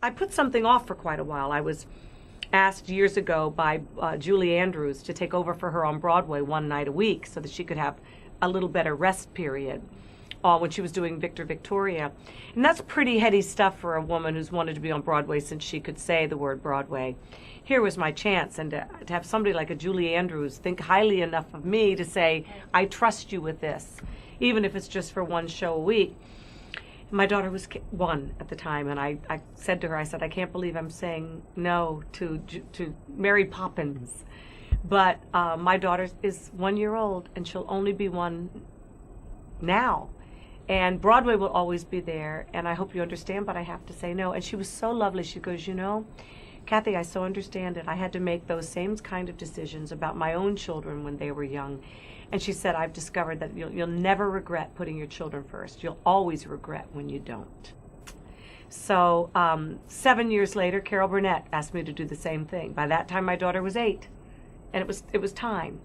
I put something off for quite a while. I was asked years ago by Julie Andrews to take over for her on Broadway one night a week so that she could have a little better rest period when she was doing Victor Victoria. And that's pretty heady stuff for a woman who's wanted to be on Broadway since she could say the word Broadway. Here was my chance, and to have somebody like a Julie Andrews think highly enough of me to say, I trust you with this, even if it's just for one show a week. My daughter was 1 at the time, and I said to her, I said, I can't believe I'm saying no to Mary Poppins. But my daughter is 1 year old, and she'll only be 1 now. And Broadway will always be there, and I hope you understand, but I have to say no. And she was so lovely. She goes, you know, Kathie, I so understand it. I had to make those same kind of decisions about my own children when they were young. And she said, I've discovered that you'll never regret putting your children first. You'll always regret when you don't. So 7 years later, Carol Burnett asked me to do the same thing. By that time, my daughter was 8, and it was time.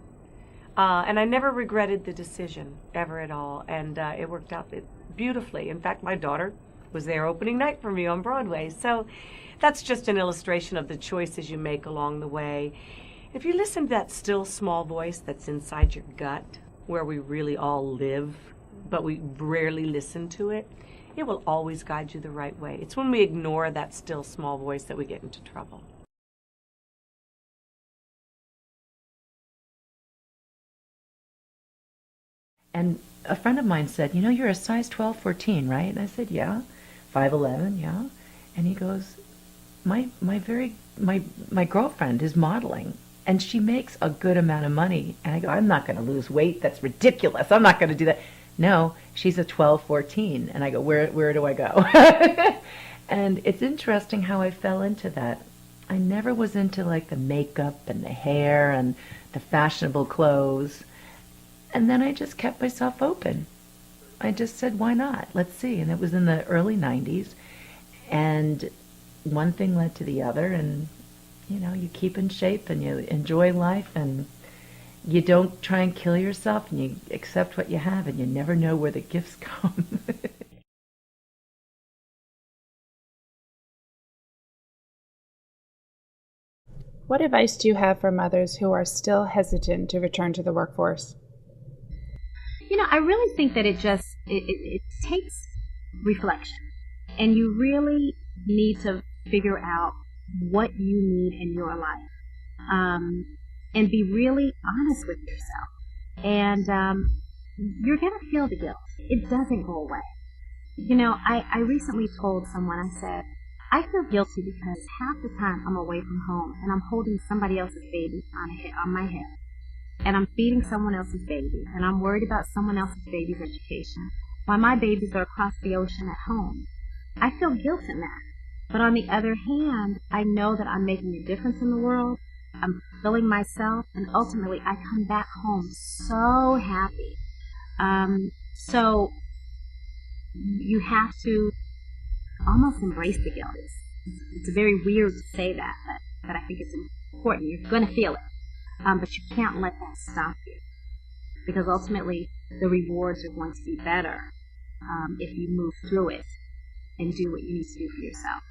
And I never regretted the decision, ever at all. And it worked out beautifully. In fact, my daughter was there opening night for me on Broadway. So that's just an illustration of the choices you make along the way. If you listen to that still small voice that's inside your gut, where we really all live, but we rarely listen to it, it will always guide you the right way. It's when we ignore that still small voice that we get into trouble. And a friend of mine said, you know, you're a size 12, 14, right? And I said, yeah. 5'11", yeah. And he goes, my girlfriend is modeling, and she makes a good amount of money. And I go, I'm not going to lose weight. That's ridiculous. I'm not going to do that. No, she's a 12, 14. And I go, where do I go? And it's interesting how I fell into that. I never was into like the makeup and the hair and the fashionable clothes. And then I just kept myself open. I just said, why not? Let's see. And it was in the early 90s. And one thing led to the other. And, you know, you keep in shape and you enjoy life. And you don't try and kill yourself. And you accept what you have. And you never know where the gifts come. What advice do you have for mothers who are still hesitant to return to the workforce? You know, I really think that it takes reflection, and you really need to figure out what you need in your life, and be really honest with yourself. And you're going to feel the guilt. It doesn't go away. You know, I recently told someone, I said, I feel guilty because half the time I'm away from home and I'm holding somebody else's baby on my head. And I'm feeding someone else's baby, and I'm worried about someone else's baby's education, while my babies are across the ocean at home. I feel guilt in that. But on the other hand, I know that I'm making a difference in the world, I'm fulfilling myself, and ultimately I come back home so happy. So you have to almost embrace the guilt. It's very weird to say that, but I think it's important. You're going to feel it. But you can't let that stop you, because ultimately the rewards are going to be better if you move through it and do what you need to do for yourself.